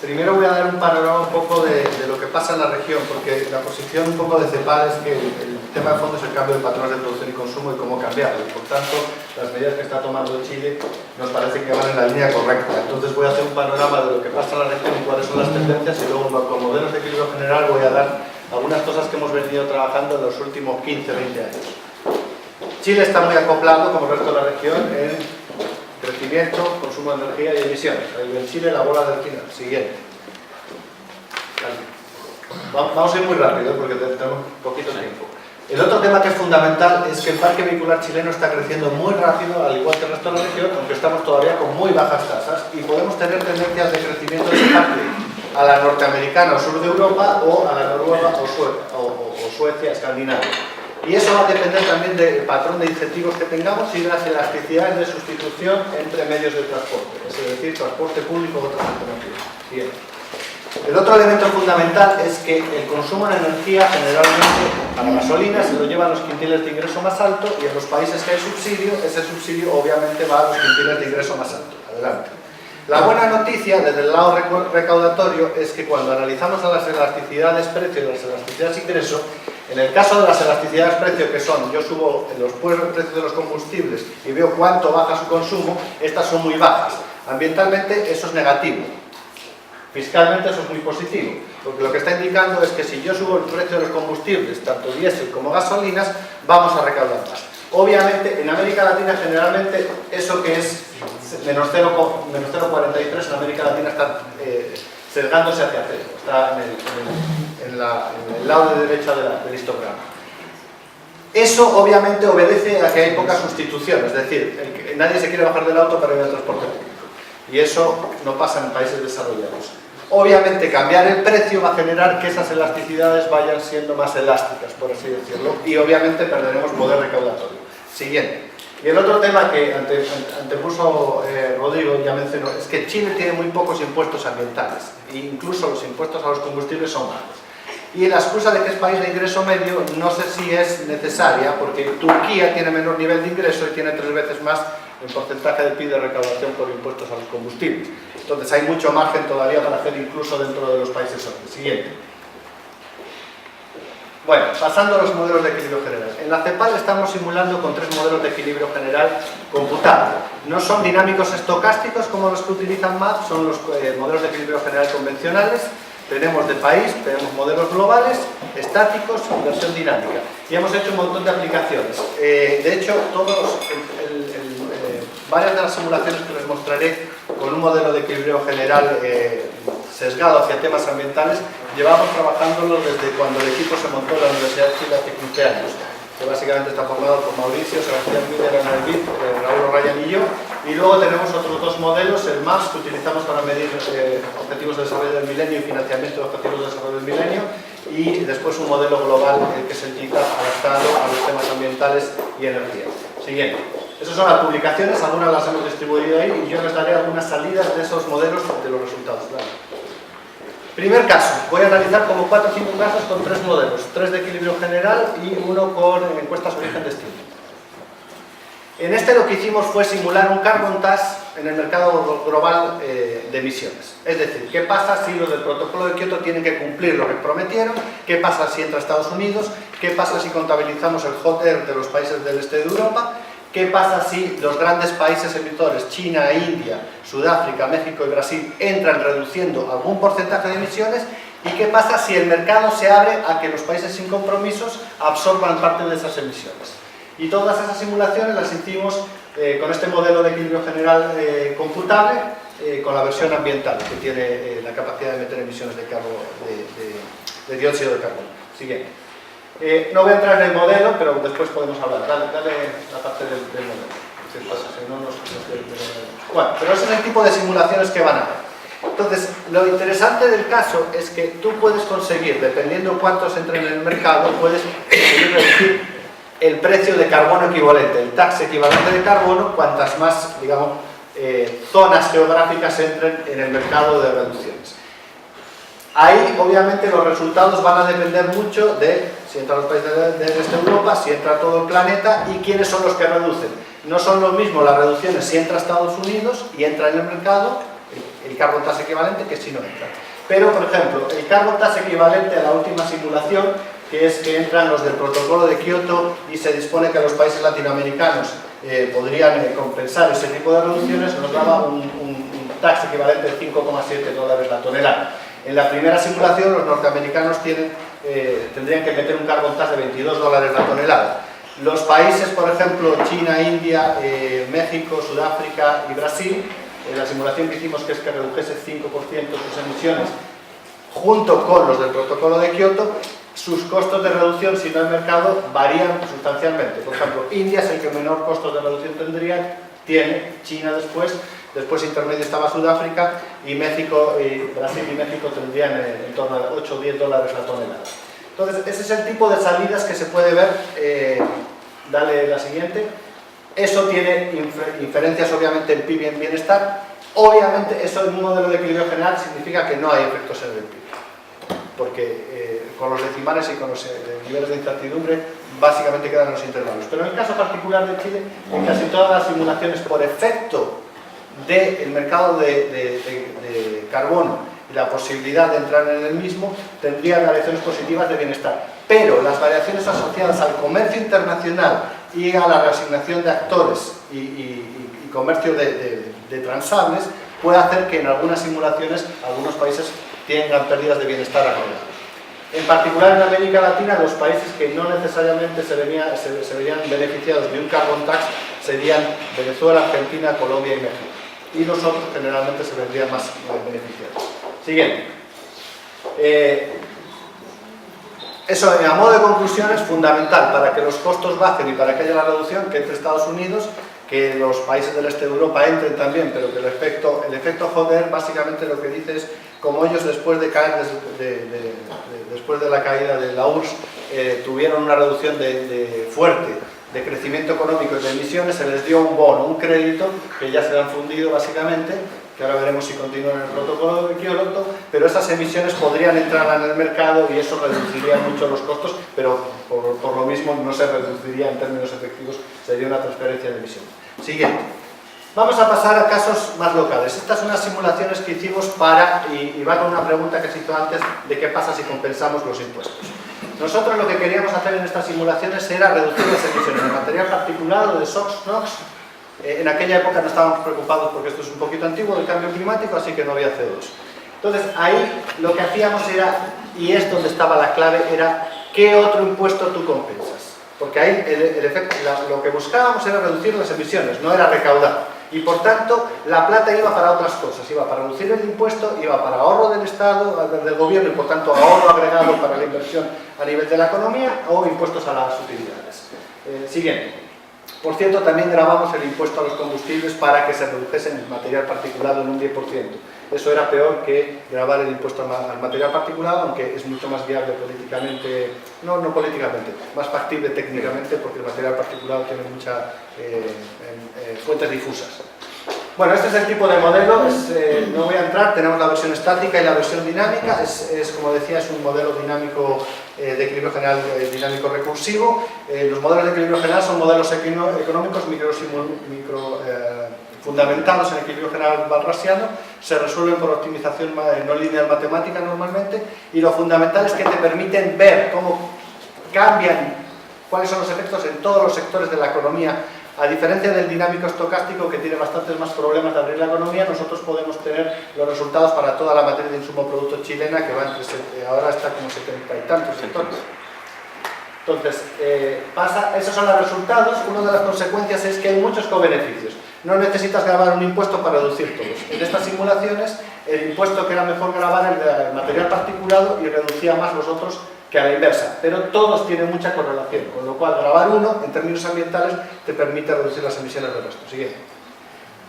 Primero voy a dar un panorama un poco de lo que pasa en la región, porque la posición un poco de CEPAL es que el tema de fondo es el cambio de patrones de producción y consumo y cómo cambiarlo. Y por tanto, las medidas que está tomando Chile nos parece que van en la línea correcta. Entonces voy a hacer un panorama de lo que pasa en la región y cuáles son las tendencias, y luego con modelos de equilibrio general voy a dar algunas cosas que hemos venido trabajando en los últimos 15-20 años. Chile está muy acoplado, como el resto de la región, en crecimiento, consumo de energía y emisiones. En Chile la bola del final. Siguiente. Vamos a ir muy rápido porque tenemos poquito tiempo. El otro tema que es fundamental es que el parque vehicular chileno está creciendo muy rápido, al igual que el resto de la región, aunque estamos todavía con muy bajas tasas, y podemos tener tendencias de crecimiento de ese parque a la norteamericana o sur de Europa, o a la noruega o Suecia, Escandinavia. Y eso va a depender también del patrón de incentivos que tengamos y de las elasticidades de sustitución entre medios de transporte, es decir, transporte público o otras alternativas. Bien. El otro elemento fundamental es que el consumo de energía generalmente para gasolina se lo llevan los quintiles de ingreso más alto, y en los países que hay subsidio, ese subsidio obviamente va a los quintiles de ingreso más alto. Adelante. La buena noticia desde el lado recaudatorio es que cuando analizamos a las elasticidades precio y las elasticidades ingreso, en el caso de las elasticidades precio, que son, yo subo los precios de los combustibles y veo cuánto baja su consumo, estas son muy bajas. Ambientalmente eso es negativo. Fiscalmente eso es muy positivo, porque lo que está indicando es que si yo subo el precio de los combustibles, tanto diésel como gasolinas, vamos a recaudar más. Obviamente, en América Latina generalmente eso que es menos 0,43 en América Latina está sesgándose hacia cero, está en el lado de derecha del histograma. Eso obviamente obedece a que hay poca sustitución, es decir, nadie se quiere bajar del auto para ir al transporte público, y eso no pasa en países desarrollados. Obviamente cambiar el precio va a generar que esas elasticidades vayan siendo más elásticas, por así decirlo, y obviamente perderemos poder recaudatorio. Siguiente. Y el otro tema que antepuso Rodrigo, ya mencionó, es que Chile tiene muy pocos impuestos ambientales, e incluso los impuestos a los combustibles son bajos. Y la excusa de que es país de ingreso medio no sé si es necesaria, porque Turquía tiene menor nivel de ingreso y tiene 3 veces más en porcentaje de PIB de recaudación por impuestos a los combustibles. Entonces hay mucho margen todavía para hacer incluso dentro de los países socios. Siguiente. Bueno, pasando a los modelos de equilibrio general. En la CEPAL estamos simulando con 3 modelos de equilibrio general computados. No son dinámicos estocásticos como los que utilizan MAP, son los modelos de equilibrio general convencionales. Tenemos de país, tenemos modelos globales, estáticos y versión dinámica. Y hemos hecho un montón de aplicaciones. De hecho, varias de las simulaciones que les mostraré con un modelo de equilibrio general sesgado hacia temas ambientales, llevamos trabajándolo desde cuando el equipo se montó en la Universidad de Chile hace 15 años, que básicamente está formado por Mauricio, Sebastián Miller en el BID, Raúl Ryan y yo, y luego tenemos otros 2 modelos, el MAPS, que utilizamos para medir objetivos de desarrollo del milenio y financiamiento de objetivos de desarrollo del milenio, y después un modelo global, que es el GITA, adaptado a los temas ambientales y energía. Siguiente. Esas son las publicaciones, algunas las hemos distribuido ahí, y yo les daré algunas salidas de esos modelos de los resultados. Vale. Primer caso, voy a analizar como 4 o 5 casos con 3 modelos, 3 de equilibrio general y uno con encuestas origen-destino. En este lo que hicimos fue simular un carbon tax en el mercado global de emisiones. Es decir, ¿qué pasa si los del protocolo de Kioto tienen que cumplir lo que prometieron? ¿Qué pasa si entra Estados Unidos? ¿Qué pasa si contabilizamos el hot air de los países del este de Europa? ¿Qué pasa si los grandes países emisores, China, India, Sudáfrica, México y Brasil, entran reduciendo algún porcentaje de emisiones? ¿Y qué pasa si el mercado se abre a que los países sin compromisos absorban parte de esas emisiones? Y todas esas simulaciones las hicimos con este modelo de equilibrio general computable, con la versión ambiental, que tiene la capacidad de meter emisiones de dióxido de carbono. Siguiente. No voy a entrar en el modelo, pero después podemos hablar. Dale la parte del modelo. Si pasa, si no bueno, pero ese es el tipo de simulaciones que van a haber. Entonces, lo interesante del caso es que tú puedes conseguir, dependiendo de cuántos entren en el mercado, puedes conseguir reducir el precio de carbono equivalente, el tax equivalente de carbono, cuantas más, digamos, zonas geográficas entren en el mercado de reducciones. Ahí, obviamente, los resultados van a depender mucho de si entran los países del este de Europa, si entra todo el planeta y quiénes son los que reducen. No son lo mismo las reducciones si entra Estados Unidos y entra en el mercado el carbon tax equivalente, que sí no entra. Pero, por ejemplo, el carbon tax equivalente a la última simulación, que es que entran los del protocolo de Kioto y se dispone que los países latinoamericanos podrían compensar ese tipo de reducciones, nos daba un tax equivalente de $5,7 la tonelada. En la primera simulación los norteamericanos tendrían que meter un carbon tax de $22 la tonelada. Los países, por ejemplo, China, India, México, Sudáfrica y Brasil, la simulación que hicimos, que es que redujese 5% sus emisiones, junto con los del protocolo de Kioto, sus costos de reducción, si no el mercado, varían sustancialmente. Por ejemplo, India es el que menor costos de reducción tiene, China después intermedio estaba Sudáfrica, y Brasil y México tendrían en torno a 8 o 10 dólares la tonelada. Entonces, ese es el tipo de salidas que se puede ver. Dale la siguiente. Eso tiene inferencias obviamente en PIB y en bienestar. Obviamente eso en un modelo de equilibrio general significa que no hay efectos en el PIB, porque con los decimales y con los niveles de incertidumbre básicamente quedan los intervalos. Pero en el caso particular de Chile, en casi todas las simulaciones, por efecto del mercado de carbono y la posibilidad de entrar en el mismo, tendría variaciones positivas de bienestar. Pero las variaciones asociadas al comercio internacional y a la reasignación de actores y comercio de transables puede hacer que en algunas simulaciones algunos países tengan pérdidas de bienestar acumuladas. En particular en América Latina, los países que no necesariamente se verían beneficiados de un carbon tax serían Venezuela, Argentina, Colombia y México. Y los otros generalmente se vendrían más beneficiados. Siguiente. Eso, a modo de conclusión, es fundamental para que los costos bajen y para que haya la reducción, que entre Estados Unidos, que los países del este de Europa entren también, pero que el efecto Joder básicamente lo que dice es, como ellos después de caer, después de la caída de la URSS, tuvieron una reducción fuerte de crecimiento económico y de emisiones, se les dio un bono, un crédito, que ya se le han fundido básicamente, que ahora veremos si continúan en el protocolo de Kioto, pero esas emisiones podrían entrar en el mercado y eso reduciría mucho los costos, pero por lo mismo no se reduciría en términos efectivos, sería una transferencia de emisiones. Siguiente. Vamos a pasar a casos más locales. Estas son las simulaciones que hicimos y va con una pregunta que se hizo antes de qué pasa si compensamos los impuestos. Nosotros lo que queríamos hacer en estas simulaciones era reducir las emisiones de material particulado, de SOx, NOx. En aquella época no estábamos preocupados porque esto es un poquito antiguo del cambio climático, así que no había CO2. Entonces ahí lo que hacíamos era, y es donde estaba la clave, era ¿qué otro impuesto tú compensas? Porque ahí lo que buscábamos era reducir las emisiones, no era recaudar. Y por tanto la plata iba para otras cosas, iba para reducir el impuesto, iba para ahorro del Estado, del gobierno, y por tanto ahorro agregado para la inversión a nivel de la economía, o impuestos a las utilidades. Siguiente. Por cierto, también grabamos el impuesto a los combustibles para que se redujese en el material particulado en un 10%. Eso era peor que grabar el impuesto al material particulado, aunque es mucho más viable políticamente, no políticamente, más factible técnicamente, porque el material particulado tiene muchas fuentes difusas. Bueno, este es el tipo de modelo, no voy a entrar, tenemos la versión estática y la versión dinámica, como decía, es un modelo dinámico de equilibrio general dinámico recursivo. Los modelos de equilibrio general son modelos económicos fundamentados en equilibrio general walrasiano, se resuelven por optimización no lineal matemática normalmente, y lo fundamental es que te permiten ver cómo cambian, cuáles son los efectos en todos los sectores de la economía. A diferencia del dinámico estocástico, que tiene bastantes más problemas de abrir la economía, nosotros podemos tener los resultados para toda la materia de insumo producto chilena, que va ahora está como 70 y tantos sectores. Entonces, esos son los resultados. Una de las consecuencias es que hay muchos cobeneficios. No necesitas grabar un impuesto para reducir todos. En estas simulaciones, el impuesto que era mejor grabar el material particulado y reducía más los otros que a la inversa, pero todos tienen mucha correlación, con lo cual grabar uno en términos ambientales te permite reducir las emisiones del resto. Siguiente.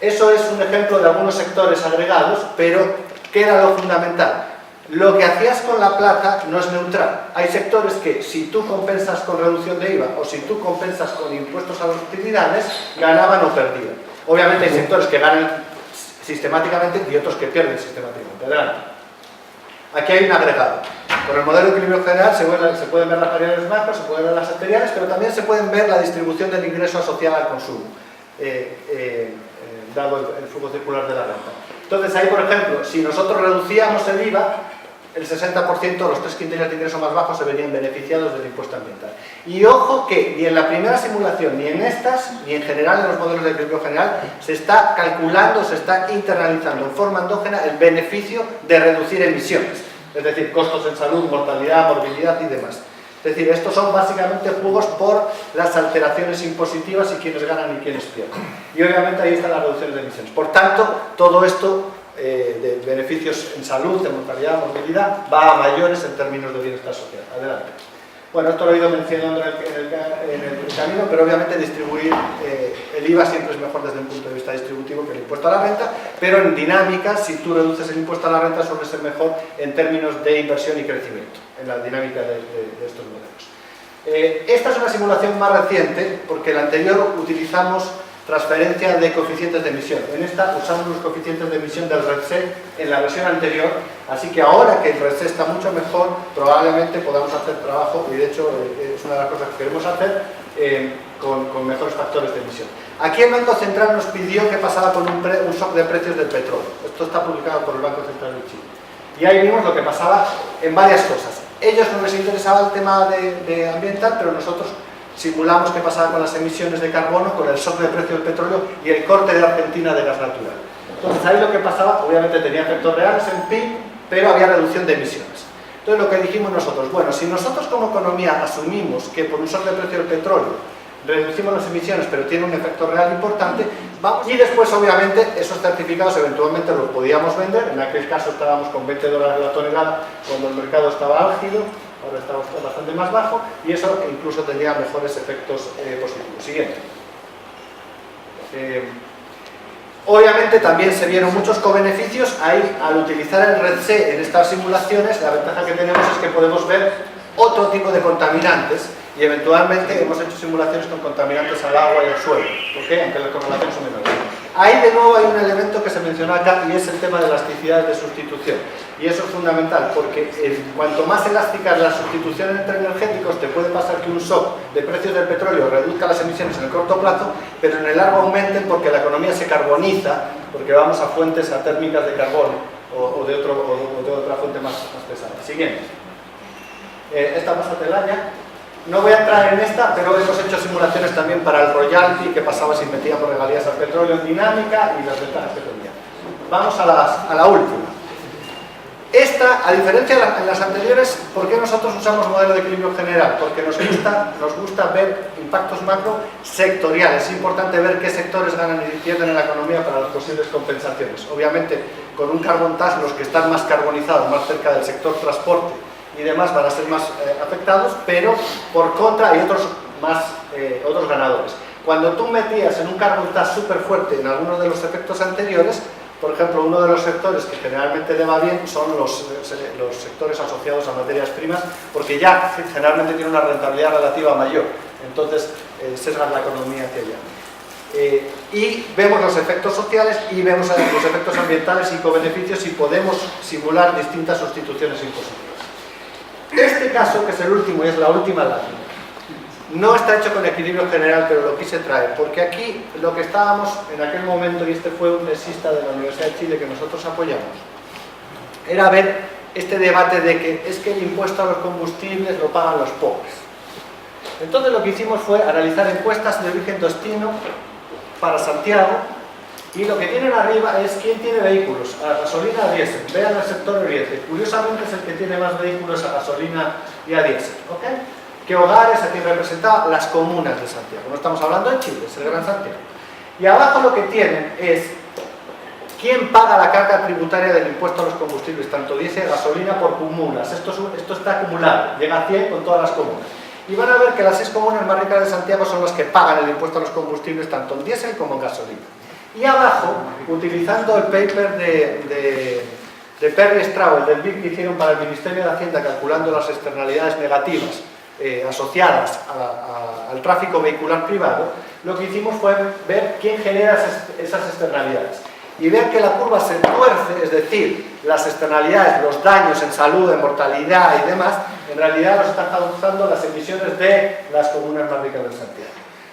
Eso es un ejemplo de algunos sectores agregados, pero ¿qué era lo fundamental? Lo que hacías con la plata no es neutral. Hay sectores que si tú compensas con reducción de IVA o si tú compensas con impuestos a las utilidades, ganaban o perdían. Obviamente hay sectores que ganan sistemáticamente y otros que pierden sistemáticamente. Adelante. Aquí hay un agregado. Con el modelo de equilibrio general se pueden ver las variables macro, se pueden ver las arteriales, pero también se pueden ver la distribución del ingreso asociado al consumo. dado el flujo circular de la renta. Entonces ahí, por ejemplo, si nosotros reducíamos el IVA, el 60% de los 3 quintiles de ingreso más bajos se verían beneficiados del impuesto ambiental. Y ojo que ni en la primera simulación, ni en estas, ni en general en los modelos de equilibrio general, se está calculando, se está internalizando en forma endógena el beneficio de reducir emisiones. Es decir, costos en salud, mortalidad, morbilidad y demás. Es decir, estos son básicamente juegos por las alteraciones impositivas y quienes ganan y quienes pierden. Y obviamente ahí están las reducciones de emisiones. Por tanto, todo esto de beneficios en salud, de mortalidad, morbilidad, va a mayores en términos de bienestar social. Adelante. Bueno, esto lo he ido mencionando en el camino, pero obviamente distribuir el IVA siempre es mejor desde un punto de vista distributivo que el impuesto a la renta, pero en dinámica, si tú reduces el impuesto a la renta, suele ser mejor en términos de inversión y crecimiento, en la dinámica de estos modelos. Esta es una simulación más reciente, porque en la anterior utilizamos transferencia de coeficientes de emisión. En esta usamos los coeficientes de emisión del REDSE en la versión anterior, así que ahora que el REDSE está mucho mejor, probablemente podamos hacer trabajo, y de hecho es una de las cosas que queremos hacer, con mejores factores de emisión. Aquí el Banco Central nos pidió que pasara con un shock de precios del petróleo. Esto está publicado por el Banco Central de Chile. Y ahí vimos lo que pasaba en varias cosas. Ellos no les interesaba el tema de ambiental, pero nosotros simulamos qué pasaba con las emisiones de carbono, con el shock de precio del petróleo y el corte de Argentina de gas natural. Entonces ahí lo que pasaba, obviamente tenía efectos reales en PIB, pero había reducción de emisiones. Entonces lo que dijimos nosotros, bueno, si nosotros como economía asumimos que por un shock de precio del petróleo reducimos las emisiones, pero tiene un efecto real importante, vamos, y después obviamente esos certificados eventualmente los podíamos vender. En aquel caso estábamos con $20 la tonelada cuando el mercado estaba álgido, ahora está bastante más bajo, y eso incluso tendría mejores efectos positivos. Siguiente. Obviamente también se vieron muchos cobeneficios. Ahí, al utilizar el REDSE en estas simulaciones, la ventaja que tenemos es que podemos ver otro tipo de contaminantes, y eventualmente hemos hecho simulaciones con contaminantes al agua y al suelo, ¿okay? Aunque las correlaciones son menores. Ahí de nuevo hay un elemento que se mencionó acá, y es el tema de elasticidad de sustitución. Y eso es fundamental, porque cuanto más elástica es la sustitución entre energéticos, te puede pasar que un shock de precios del petróleo reduzca las emisiones en el corto plazo, pero en el largo aumenten porque la economía se carboniza, porque vamos a fuentes térmicas de carbono o de otra fuente más pesada. Siguiente. Esta pasatelaya. No voy a entrar en esta, pero hemos hecho simulaciones también para el royalty, que pasaba si metíamos regalías al petróleo en dinámica y las ventajas que tenía. Vamos a la última. Esta, a diferencia de las anteriores, ¿por qué nosotros usamos modelo de equilibrio general? Porque nos gusta ver impactos macro sectoriales. Es importante ver qué sectores ganan y pierden en la economía para las posibles compensaciones. Obviamente, con un carbon tax, los que están más carbonizados, más cerca del sector transporte y demás, van a ser más afectados, pero por contra hay otros ganadores. Cuando tú metías en un carbon tax súper fuerte en algunos de los efectos anteriores, por ejemplo, uno de los sectores que generalmente le va bien son los sectores asociados a materias primas, porque ya generalmente tiene una rentabilidad relativa mayor, entonces sesgan la economía hacia allá. Y vemos los efectos sociales y vemos los efectos ambientales y cobeneficios, y podemos simular distintas sustituciones impositivas. Este caso, que es el último y es la última lámina, no está hecho con equilibrio general, pero lo quise traer, porque aquí lo que estábamos en aquel momento, y este fue un tesista de la Universidad de Chile que nosotros apoyamos, era ver este debate de que es que el impuesto a los combustibles lo pagan los pobres. Entonces lo que hicimos fue analizar encuestas de origen-destino para Santiago, y lo que tienen arriba es quién tiene vehículos, a gasolina o a diésel. Vean el sector oriente, curiosamente es el que tiene más vehículos a gasolina y a diésel, ¿ok? ¿Qué hogares? Aquí representa las comunas de Santiago. No estamos hablando de Chile, es el Gran Santiago. Y abajo lo que tienen es quién paga la carga tributaria del impuesto a los combustibles, tanto diésel y gasolina, por comunas. Esto está acumulado, llega a 100 con todas las comunas. Y van a ver que las 6 comunas más ricas de Santiago son las que pagan el impuesto a los combustibles, tanto en diésel como en gasolina. Y abajo, utilizando el paper de Perry Straub, del BIC que hicieron para el Ministerio de Hacienda, calculando las externalidades negativas asociadas al tráfico vehicular privado, lo que hicimos fue ver quién genera esas externalidades. Y vean que la curva se tuerce, es decir, las externalidades, los daños en salud, en mortalidad y demás, en realidad los están causando las emisiones de las comunas más ricas de Santiago.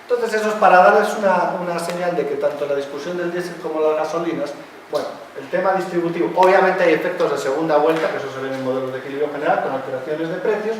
Entonces eso es para darles una señal de que tanto la discusión del diésel como las gasolinas, bueno, el tema distributivo, obviamente hay efectos de segunda vuelta, que eso se ve en modelos de equilibrio general, con alteraciones de precios,